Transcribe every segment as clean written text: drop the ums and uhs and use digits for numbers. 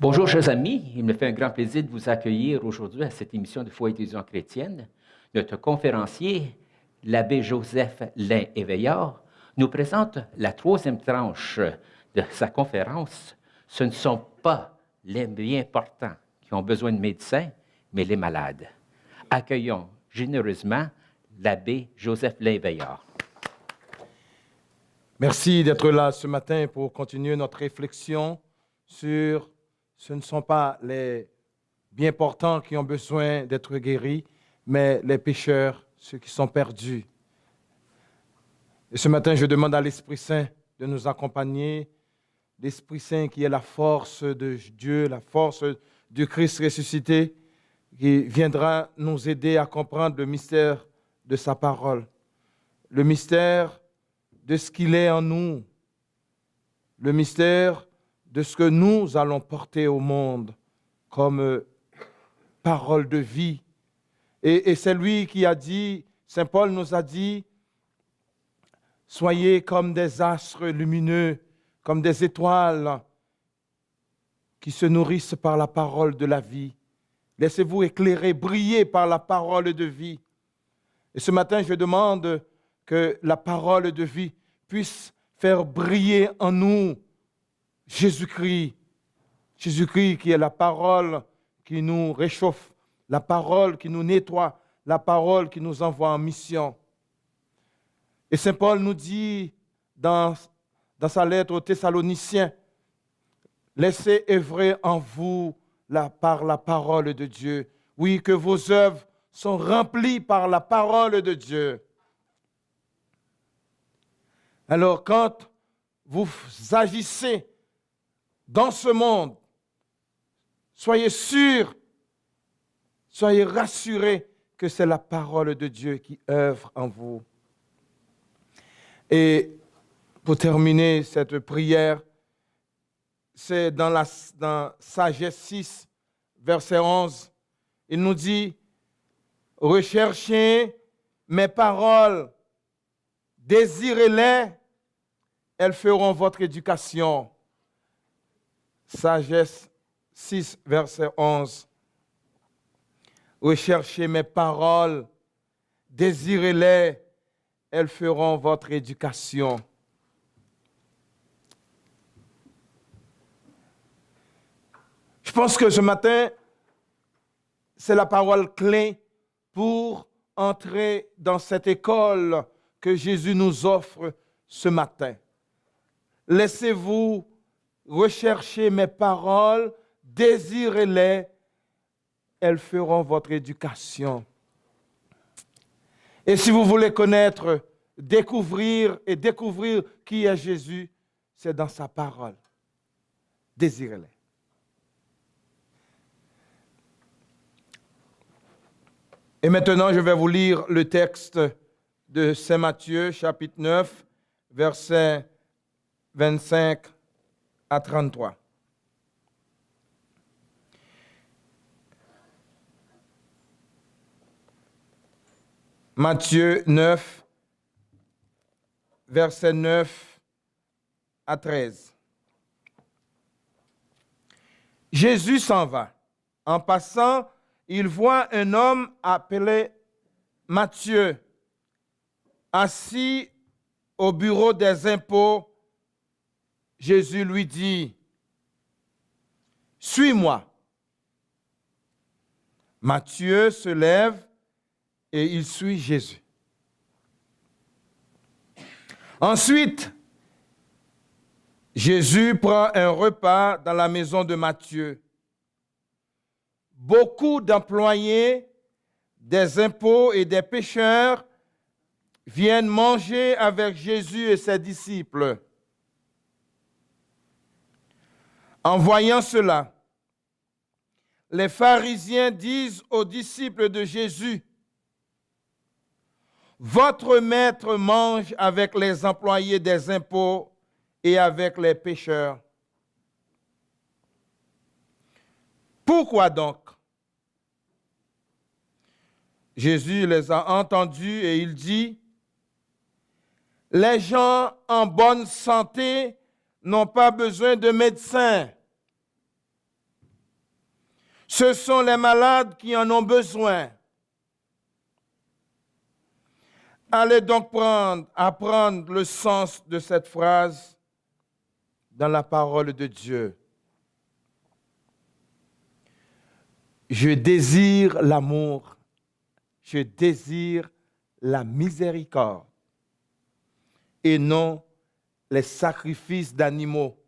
Bonjour, chers amis. Il me fait un grand plaisir de vous accueillir aujourd'hui à cette émission de Foyer d'étudiants chrétienne. Notre conférencier, l'abbé Joseph Lain-Éveillard, nous présente la troisième tranche de sa conférence. Ce ne sont pas les bien portants qui ont besoin de médecins, mais les malades. Accueillons généreusement l'abbé Joseph Lain-Éveillard. Merci d'être là ce matin pour continuer notre réflexion sur ce ne sont pas les bien portants qui ont besoin d'être guéris, mais les pécheurs, ceux qui sont perdus. Et ce matin, je demande à l'Esprit Saint de nous accompagner, l'Esprit Saint qui est la force de Dieu, la force du Christ ressuscité, qui viendra nous aider à comprendre le mystère de sa parole, le mystère de ce qu'il est en nous, le mystère de ce que nous allons porter au monde comme parole de vie. Et c'est lui qui a dit, Saint Paul nous a dit, soyez comme des astres lumineux, comme des étoiles qui se nourrissent par la parole de la vie. Laissez-vous éclairer, briller par la parole de vie. Et ce matin, je demande que la parole de vie puisse faire briller en nous Jésus-Christ. Jésus-Christ qui est la parole qui nous réchauffe, la parole qui nous nettoie, la parole qui nous envoie en mission. Et Saint Paul nous dit dans sa lettre aux Thessaloniciens, laissez œuvrer en vous par la parole de Dieu. Oui, que vos œuvres sont remplies par la parole de Dieu. Alors, quand vous agissez dans ce monde, soyez sûrs, soyez rassurés que c'est la parole de Dieu qui œuvre en vous. Et pour terminer cette prière, c'est dans Sagesse 6, verset 11, il nous dit, « Recherchez mes paroles, désirez-les, elles feront votre éducation. » Sagesse 6, verset 11. « Recherchez mes paroles, désirez-les, elles feront votre éducation. » Je pense que ce matin, c'est la parole clé pour entrer dans cette école que Jésus nous offre ce matin. Laissez-vous rechercher mes paroles, désirez-les, elles feront votre éducation. Et si vous voulez connaître, découvrir qui est Jésus, c'est dans sa parole. Désirez-les. Et maintenant, je vais vous lire le texte de Saint Matthieu, chapitre 9, versets 25 à 33. Matthieu 9, versets 9 à 13. Jésus s'en va. En passant, il voit un homme appelé Matthieu, assis au bureau des impôts. Jésus lui dit, « Suis-moi. » Matthieu se lève et il suit Jésus. Ensuite, Jésus prend un repas dans la maison de Matthieu. Beaucoup d'employés des impôts et des pécheurs viennent manger avec Jésus et ses disciples. En voyant cela, les pharisiens disent aux disciples de Jésus, « Votre maître mange avec les employés des impôts et avec les pécheurs. » Pourquoi donc? Jésus les a entendus et il dit, « Les gens en bonne santé n'ont pas besoin de médecins, Ce sont les malades qui en ont besoin. Allez donc apprendre le sens de cette phrase dans la parole de Dieu. Je désire l'amour, je désire la miséricorde et non les sacrifices d'animaux.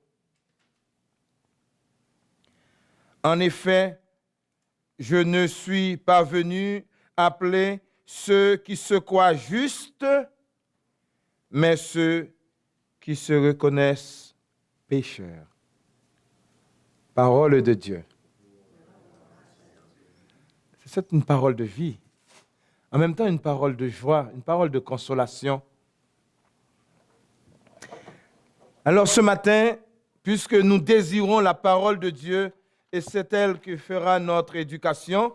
En effet, je ne suis pas venu appeler ceux qui se croient justes, mais ceux qui se reconnaissent pécheurs. Parole de Dieu. C'est une parole de vie. En même temps, une parole de joie, une parole de consolation. Alors ce matin, puisque nous désirons la parole de Dieu et c'est elle qui fera notre éducation,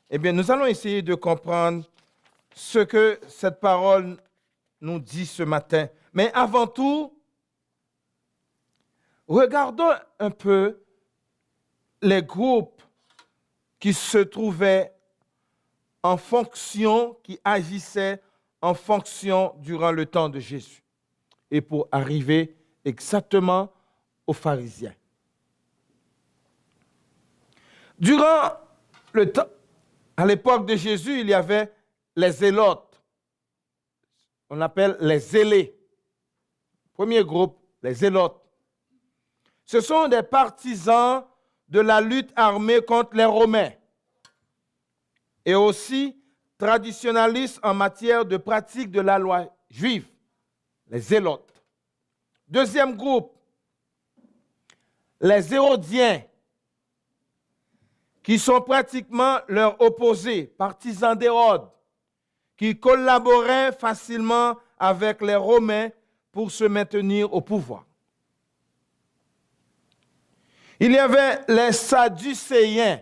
eh bien, nous allons essayer de comprendre ce que cette parole nous dit ce matin. Mais avant tout, regardons un peu les groupes qui se trouvaient en fonction, qui agissaient en fonction durant le temps de Jésus. Et pour arriver exactement aux pharisiens. Durant le temps, à l'époque de Jésus, il y avait les zélotes. On appelle les zélés. Premier groupe, les zélotes. Ce sont des partisans de la lutte armée contre les Romains et aussi traditionnalistes en matière de pratique de la loi juive, les zélotes. Deuxième groupe, les Hérodiens, qui sont pratiquement leurs opposés, partisans d'Hérode, qui collaboraient facilement avec les Romains pour se maintenir au pouvoir. Il y avait les Sadducéens,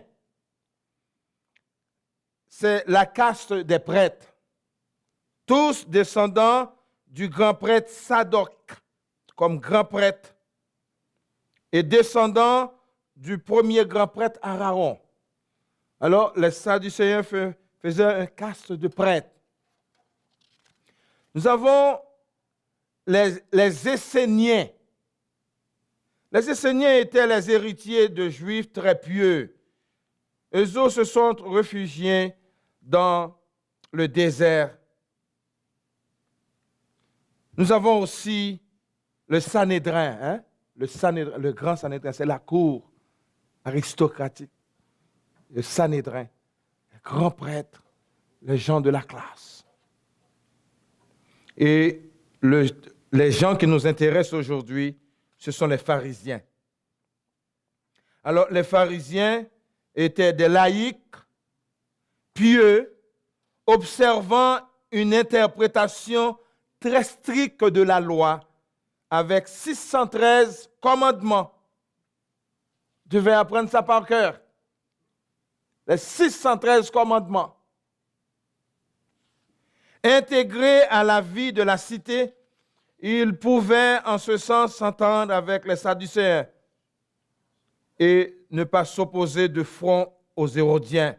c'est la caste des prêtres, tous descendants du grand prêtre Sadoc, comme grand prêtre, et descendants du premier grand prêtre Aaron. Alors, les Sadducéens faisaient un caste de prêtres. Nous avons les Esséniens. Les Esséniens étaient les héritiers de Juifs très pieux. Eux autres se sont réfugiés dans le désert. Nous avons aussi le Sanhédrin, le grand Sanhédrin, c'est la cour aristocratique. Le Sanhédrin, les grands prêtres, les gens de la classe. Et les gens qui nous intéressent aujourd'hui, ce sont les pharisiens. Alors, les pharisiens étaient des laïcs, pieux, observant une interprétation très stricte de la loi, avec 613 commandements. Vous devez apprendre ça par cœur. Les 613 commandements. Intégrés à la vie de la cité, ils pouvaient en ce sens s'entendre avec les Sadducéens et ne pas s'opposer de front aux Hérodiens.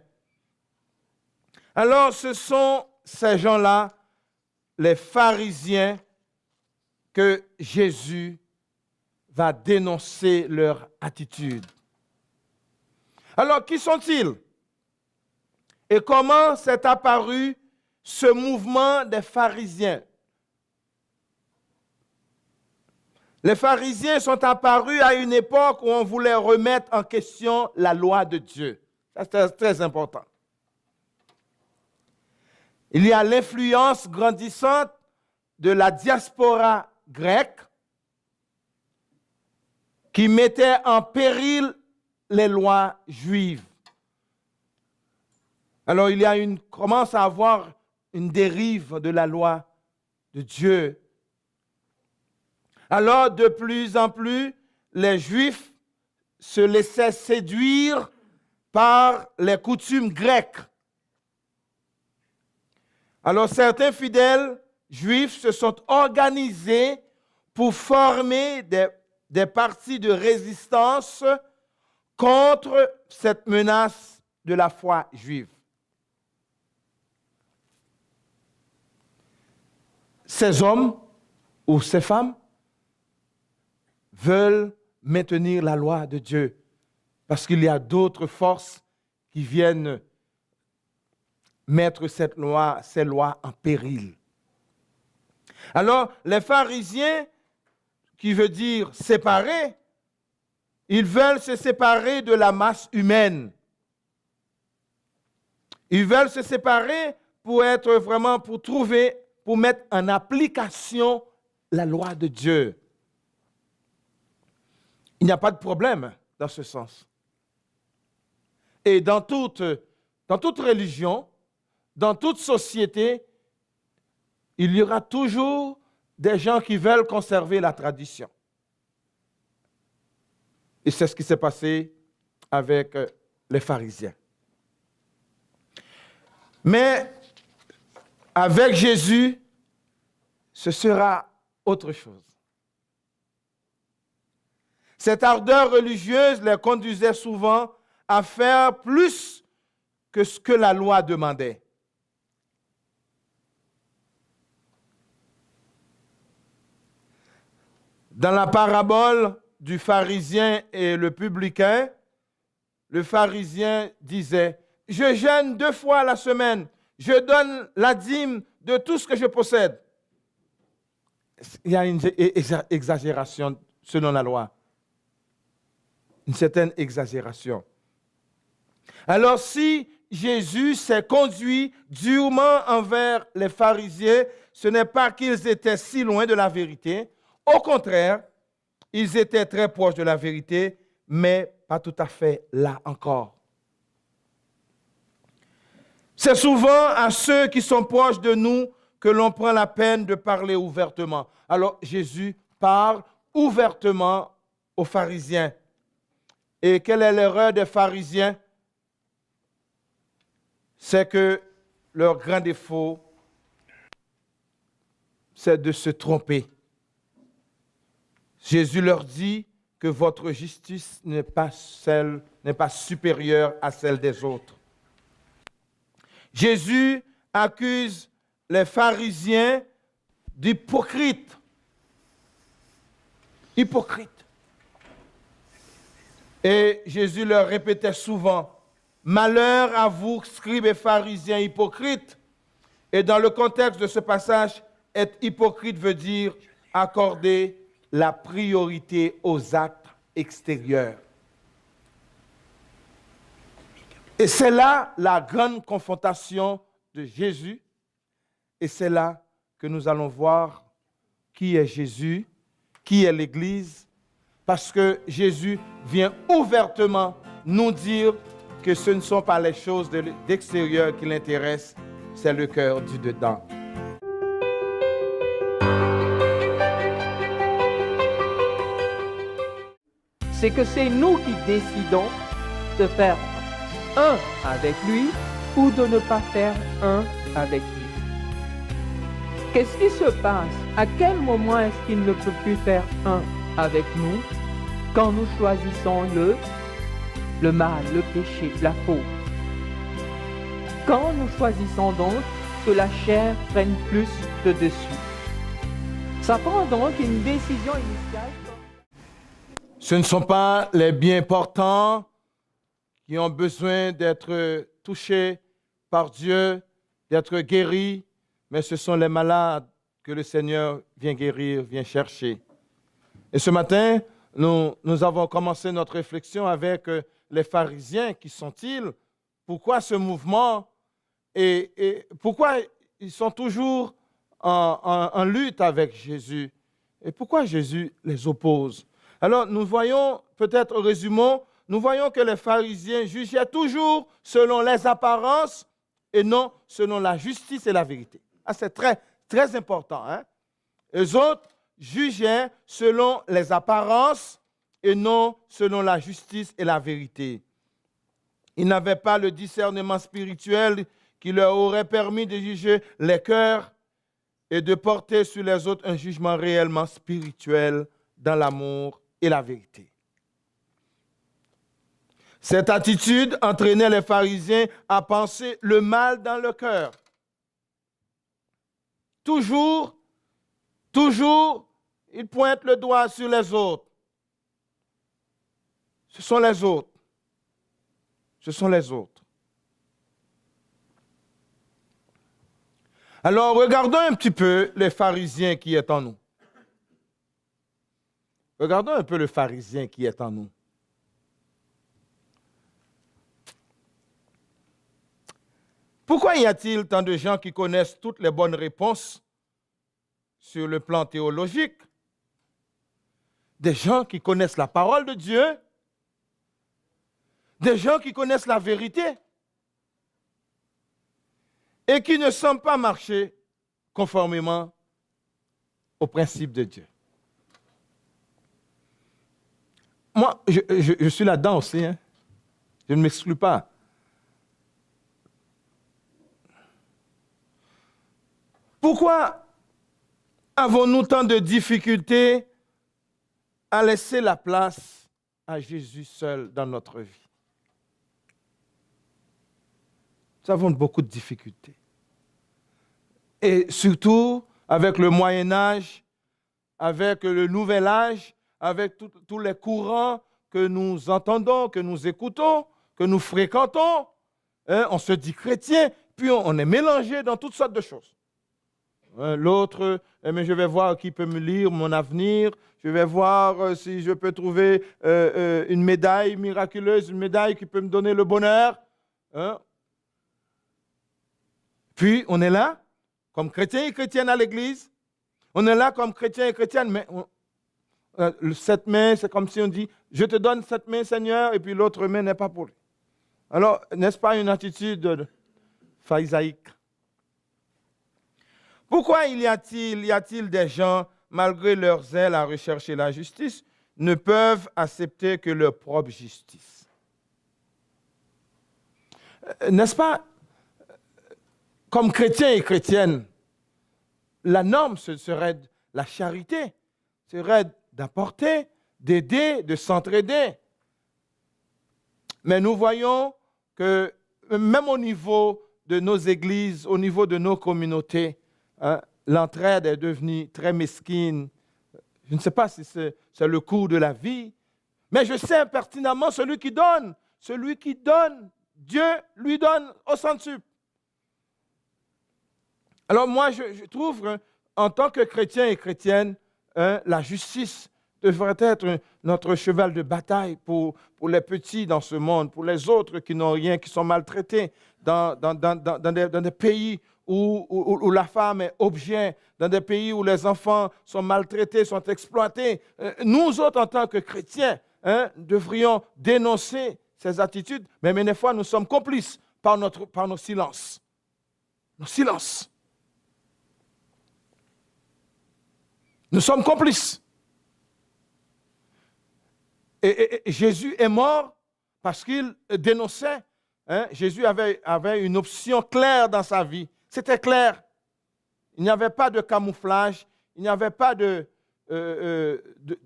Alors, ce sont ces gens-là, les pharisiens, que Jésus va dénoncer leur attitude. Alors, qui sont-ils? Et comment s'est apparu ce mouvement des pharisiens? Les pharisiens sont apparus à une époque où on voulait remettre en question la loi de Dieu. Ça, c'est très important. Il y a l'influence grandissante de la diaspora grecque qui mettait en péril les lois juives. Alors, commence à avoir une dérive de la loi de Dieu. Alors, de plus en plus, les Juifs se laissaient séduire par les coutumes grecques. Alors, certains fidèles juifs se sont organisés pour former des partis de résistance contre cette menace de la foi juive. Ces hommes ou ces femmes veulent maintenir la loi de Dieu parce qu'il y a d'autres forces qui viennent mettre ces lois en péril. Alors, les pharisiens, qui veut dire séparer, ils veulent se séparer de la masse humaine. Ils veulent se séparer pour être vraiment, pour mettre en application la loi de Dieu. Il n'y a pas de problème dans ce sens. Et dans toute religion, dans toute société, il y aura toujours des gens qui veulent conserver la tradition. Et c'est ce qui s'est passé avec les pharisiens. Mais avec Jésus, ce sera autre chose. Cette ardeur religieuse les conduisait souvent à faire plus que ce que la loi demandait. Dans la parabole du pharisien et le publicain, le pharisien disait, « Je jeûne 2 fois la semaine, je donne la dîme de tout ce que je possède. » Il y a une exagération selon la loi, une certaine exagération. Alors si Jésus s'est conduit durement envers les pharisiens, ce n'est pas qu'ils étaient si loin de la vérité. Au contraire, ils étaient très proches de la vérité, mais pas tout à fait là encore. C'est souvent à ceux qui sont proches de nous que l'on prend la peine de parler ouvertement. Alors Jésus parle ouvertement aux pharisiens. Et quelle est l'erreur des pharisiens? C'est que leur grand défaut, c'est de se tromper. Jésus leur dit que votre justice n'est pas supérieure à celle des autres. Jésus accuse les pharisiens d'hypocrites. Hypocrites. Et Jésus leur répétait souvent, « Malheur à vous, scribes et pharisiens hypocrites. » Et dans le contexte de ce passage, être hypocrite veut dire accorder la priorité aux actes extérieurs. Et c'est là la grande confrontation de Jésus. Et c'est là que nous allons voir qui est Jésus, qui est l'Église, parce que Jésus vient ouvertement nous dire que ce ne sont pas les choses d'extérieur qui l'intéressent, c'est le cœur du dedans. C'est que c'est nous qui décidons de faire un avec lui ou de ne pas faire un avec lui. Qu'est-ce qui se passe? À quel moment est-ce qu'il ne peut plus faire un avec nous? Quand nous choisissons le mal, le péché, la faute. Quand nous choisissons donc que la chair prenne plus de dessus. Ça prend donc une décision initiale. Ce ne sont pas les bien portants qui ont besoin d'être touchés par Dieu, d'être guéris, mais ce sont les malades que le Seigneur vient guérir, vient chercher. Et ce matin, nous avons commencé notre réflexion avec les pharisiens. Qui sont-ils? Pourquoi ce mouvement? Et pourquoi ils sont toujours en lutte avec Jésus? Et pourquoi Jésus les oppose? Alors, nous voyons, peut-être résumons, nous voyons que les pharisiens jugeaient toujours selon les apparences et non selon la justice et la vérité. Ah, c'est très, très important. Hein? Les autres jugeaient selon les apparences et non selon la justice et la vérité. Ils n'avaient pas le discernement spirituel qui leur aurait permis de juger les cœurs et de porter sur les autres un jugement réellement spirituel dans l'amour et la vérité. Cette attitude entraînait les pharisiens à penser le mal dans le cœur. Toujours, ils pointent le doigt sur les autres. Ce sont les autres. Ce sont les autres. Alors, regardons un petit peu les pharisiens qui est en nous. Regardons un peu le pharisien qui est en nous. Pourquoi y a-t-il tant de gens qui connaissent toutes les bonnes réponses sur le plan théologique? Des gens qui connaissent la parole de Dieu, des gens qui connaissent la vérité et qui ne semblent pas marcher conformément aux principes de Dieu. Moi, je suis là-dedans aussi. Hein. Je ne m'exclus pas. Pourquoi avons-nous tant de difficultés à laisser la place à Jésus seul dans notre vie? Nous avons beaucoup de difficultés. Et surtout avec le Moyen-Âge, avec le Nouvel Âge, avec tous les courants que nous entendons, que nous écoutons, que nous fréquentons, hein, on se dit chrétien, puis on est mélangé dans toutes sortes de choses. L'autre, mais je vais voir qui peut me lire mon avenir, je vais voir si je peux trouver une médaille miraculeuse, une médaille qui peut me donner le bonheur. Hein? Puis on est là, comme chrétiens et chrétiennes à l'église, on est là comme chrétiens et chrétiennes, mais cette main, c'est comme si on dit, je te donne cette main, Seigneur, et puis l'autre main n'est pas pour lui. Alors, n'est-ce pas une attitude pharisaique? Pourquoi y a-t-il des gens, malgré leur zèle à rechercher la justice, ne peuvent accepter que leur propre justice? N'est-ce pas, comme chrétiens et chrétiennes, la norme serait la charité, serait d'apporter, d'aider, de s'entraider. Mais nous voyons que même au niveau de nos églises, au niveau de nos communautés, hein, l'entraide est devenue très mesquine. Je ne sais pas si c'est le cours de la vie, mais je sais pertinemment celui qui donne, Dieu lui donne au centuple. Alors moi, je trouve, hein, en tant que chrétien et chrétienne, hein, la justice devrait être notre cheval de bataille pour les petits dans ce monde, pour les autres qui n'ont rien, qui sont maltraités dans des pays où la femme est objet, dans des pays où les enfants sont maltraités, sont exploités. Nous autres, en tant que chrétiens, hein, devrions dénoncer ces attitudes, mais des fois, nous sommes complices par nos silences. Nos silences. Nous sommes complices. Et Jésus est mort parce qu'il dénonçait. Hein, Jésus avait une option claire dans sa vie. C'était clair. Il n'y avait pas de camouflage. Il n'y avait pas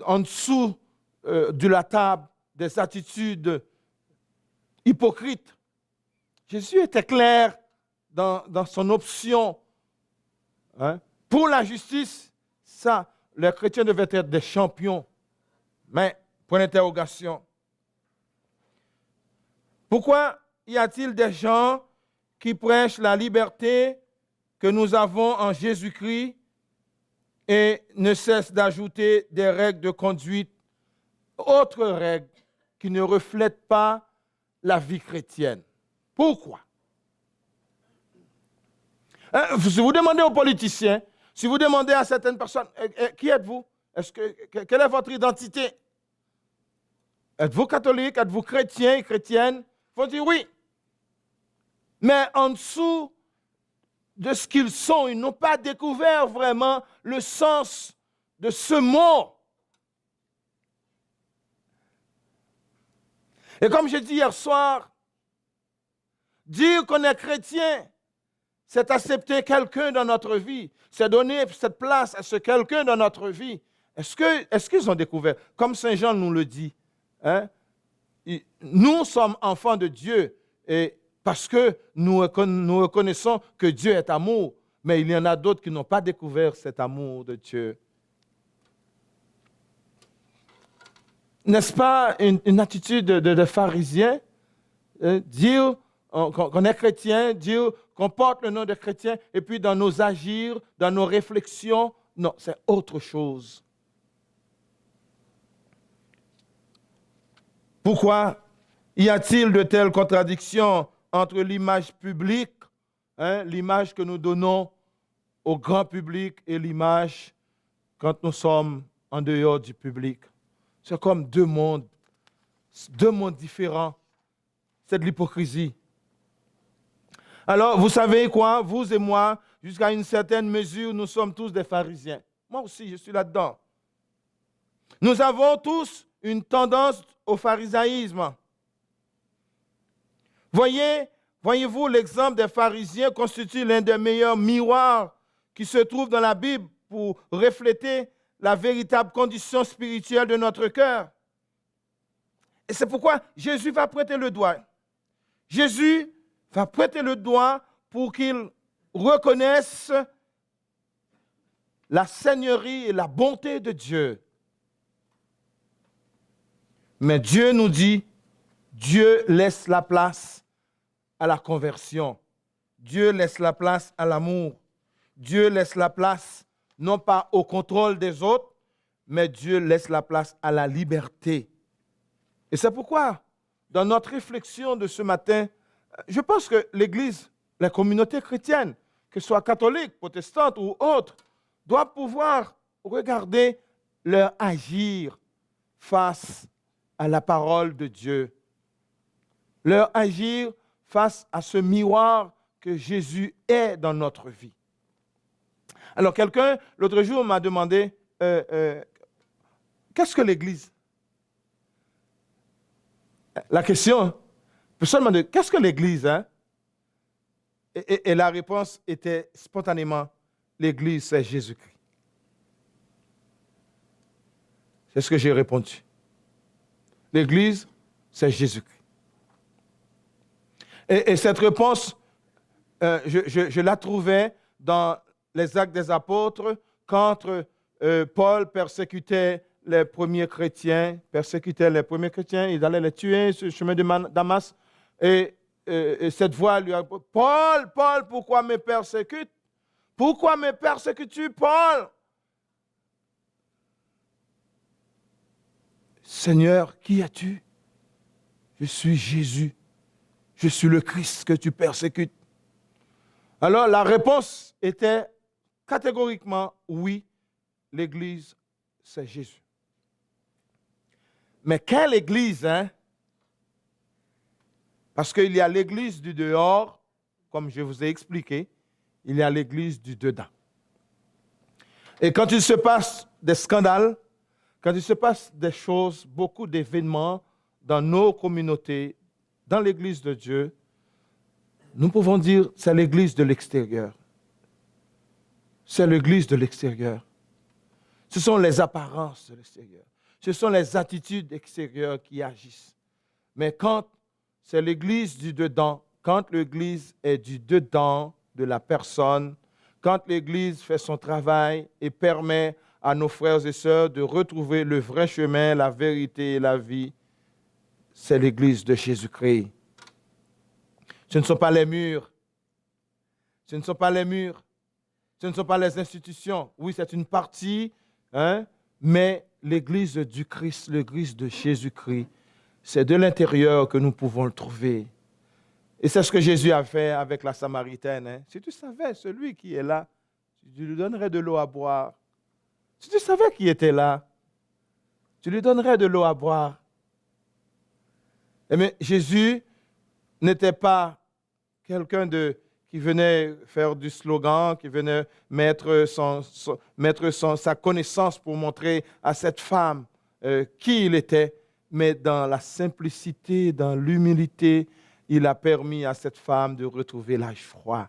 en dessous de la table des attitudes hypocrites. Jésus était clair dans son option. Hein. Pour la justice, ça, les chrétiens devaient être des champions. Mais, point d'interrogation. Pourquoi y a-t-il des gens qui prêchent la liberté que nous avons en Jésus-Christ et ne cessent d'ajouter des règles de conduite, autres règles qui ne reflètent pas la vie chrétienne? Pourquoi? Si vous demandez aux politiciens, si vous demandez à certaines personnes, qui êtes-vous? Quelle est votre identité? Êtes-vous catholique? Êtes-vous chrétien et chrétienne? Il faut dire oui. Mais en dessous de ce qu'ils sont, ils n'ont pas découvert vraiment le sens de ce mot. Et comme j'ai dit hier soir, dire qu'on est chrétien, c'est accepter quelqu'un dans notre vie, c'est donner cette place à ce quelqu'un dans notre vie. Est-ce qu'ils ont découvert, comme Saint Jean nous le dit, hein? nous sommes enfants de Dieu et parce que nous reconnaissons que Dieu est amour, mais il y en a d'autres qui n'ont pas découvert cet amour de Dieu. N'est-ce pas une attitude de pharisien? Dire qu'on est chrétien, dire qu'on porte le nom de chrétien, et puis dans nos agirs, dans nos réflexions, non, c'est autre chose. Pourquoi y a-t-il de telles contradictions entre l'image publique, l'image que nous donnons au grand public et l'image quand nous sommes en dehors du public? C'est comme deux mondes différents. C'est de l'hypocrisie. Alors, vous savez quoi? Vous et moi, jusqu'à une certaine mesure, nous sommes tous des pharisiens. Moi aussi, je suis là-dedans. Nous avons tous une tendance au pharisaïsme. Voyez-vous, l'exemple des pharisiens constitue l'un des meilleurs miroirs qui se trouvent dans la Bible pour refléter la véritable condition spirituelle de notre cœur. Et c'est pourquoi Jésus va prêter le doigt. Jésus va prêter le doigt pour qu'ils reconnaissent la seigneurie et la bonté de Dieu. Mais Dieu nous dit, Dieu laisse la place à la conversion. Dieu laisse la place à l'amour. Dieu laisse la place non pas au contrôle des autres, mais Dieu laisse la place à la liberté. Et c'est pourquoi, dans notre réflexion de ce matin, je pense que l'Église, la communauté chrétienne, que ce soit catholique, protestante ou autre, doit pouvoir regarder leur agir face à la parole de Dieu. Leur agir face à ce miroir que Jésus est dans notre vie. Alors, quelqu'un, l'autre jour, m'a demandé, qu'est-ce que l'Église? La question, personne m'a dit, qu'est-ce que l'Église? Et la réponse était spontanément, l'Église, c'est Jésus-Christ. C'est ce que j'ai répondu. L'Église, c'est Jésus-Christ. Et cette réponse, je la trouvais dans les Actes des Apôtres, quand Paul persécutait les premiers chrétiens, ils allaient les tuer sur le chemin de Damas. Et cette voix lui a dit, Paul, pourquoi me persécutes? Pourquoi me persécutes-tu, Paul? Seigneur, qui es-tu? Je suis Jésus. Je suis le Christ que tu persécutes. Alors la réponse était catégoriquement oui, l'Église, c'est Jésus. Mais quelle Église, hein? Parce qu'il y a l'Église du dehors, comme je vous ai expliqué, il y a l'Église du dedans. Et quand il se passe des scandales, quand il se passe des choses, beaucoup d'événements dans nos communautés, dans l'Église de Dieu, nous pouvons dire c'est l'Église de l'extérieur. C'est l'Église de l'extérieur. Ce sont les apparences de l'extérieur. Ce sont les attitudes extérieures qui agissent. Mais quand c'est l'Église du dedans, quand l'Église est du dedans de la personne, quand l'Église fait son travail et permet à nos frères et sœurs de retrouver le vrai chemin, la vérité et la vie, c'est l'Église de Jésus-Christ. Ce ne sont pas les murs. Ce ne sont pas les murs. Ce ne sont pas les institutions. Oui, c'est une partie, mais l'Église du Christ, l'Église de Jésus-Christ, c'est de l'intérieur que nous pouvons le trouver. Et c'est ce que Jésus a fait avec la Samaritaine. Si tu savais celui qui est là, tu lui donnerais de l'eau à boire. Si tu savais qui était là, tu lui donnerais de l'eau à boire. Mais Jésus n'était pas quelqu'un qui venait faire du slogan, qui venait mettre sa connaissance pour montrer à cette femme qui il était, mais dans la simplicité, dans l'humilité, il a permis à cette femme de retrouver l'âge froid.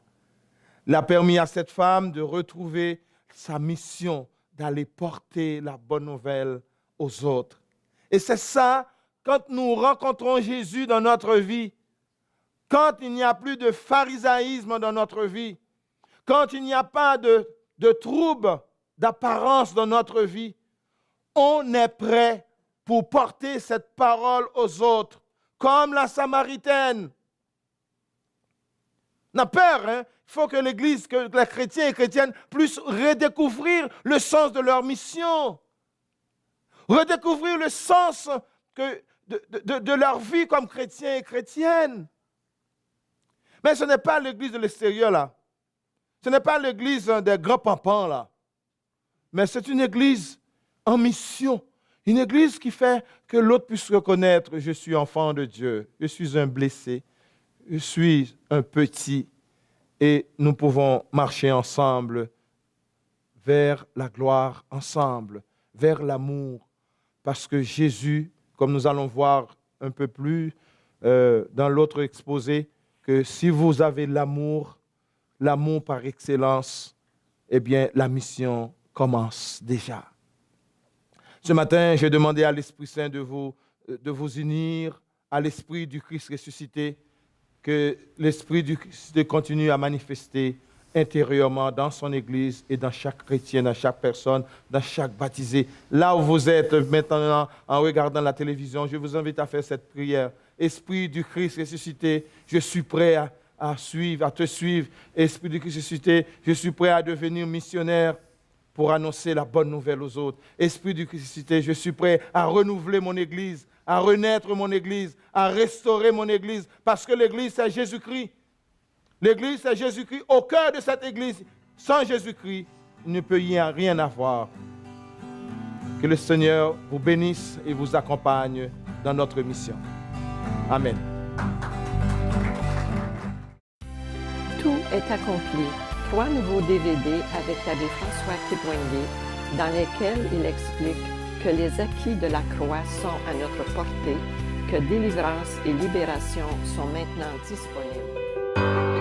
Il a permis à cette femme de retrouver sa mission, d'aller porter la bonne nouvelle aux autres. Et c'est ça quand nous rencontrons Jésus dans notre vie, quand il n'y a plus de pharisaïsme dans notre vie, quand il n'y a pas de troubles d'apparence dans notre vie, on est prêt pour porter cette parole aux autres, comme la Samaritaine. On a peur, hein? Il faut que l'Église, que les chrétiens et les chrétiennes puissent redécouvrir le sens de leur mission, redécouvrir le sens de leur vie comme chrétiens et chrétiennes. Mais ce n'est pas l'Église de l'extérieur, là. Ce n'est pas l'Église des grands pampans, là. Mais c'est une Église en mission. Une Église qui fait que l'autre puisse reconnaître, je suis enfant de Dieu, je suis un blessé, je suis un petit, et nous pouvons marcher ensemble vers la gloire, ensemble, vers l'amour, parce que Jésus, comme nous allons voir un peu plus dans l'autre exposé, que si vous avez l'amour par excellence, eh bien, la mission commence déjà. Ce matin, j'ai demandé à l'Esprit Saint de vous unir à l'Esprit du Christ ressuscité, que l'Esprit du Christ continue à manifester intérieurement dans son Église et dans chaque chrétien, dans chaque personne, dans chaque baptisé. Là où vous êtes maintenant en regardant la télévision, je vous invite à faire cette prière. Esprit du Christ ressuscité, je suis prêt à te suivre. Esprit du Christ ressuscité, je suis prêt à devenir missionnaire pour annoncer la bonne nouvelle aux autres. Esprit du Christ ressuscité, je suis prêt à renouveler mon Église, à renaître mon Église, à restaurer mon Église, parce que l'Église, c'est Jésus-Christ. L'Église, c'est Jésus-Christ. Au cœur de cette Église, sans Jésus-Christ, il ne peut y avoir rien à voir. Que le Seigneur vous bénisse et vous accompagne dans notre mission. Amen. Tout est accompli. 3 nouveaux DVD avec l'abbé François Kipwenge, dans lesquels il explique que les acquis de la croix sont à notre portée, que délivrance et libération sont maintenant disponibles.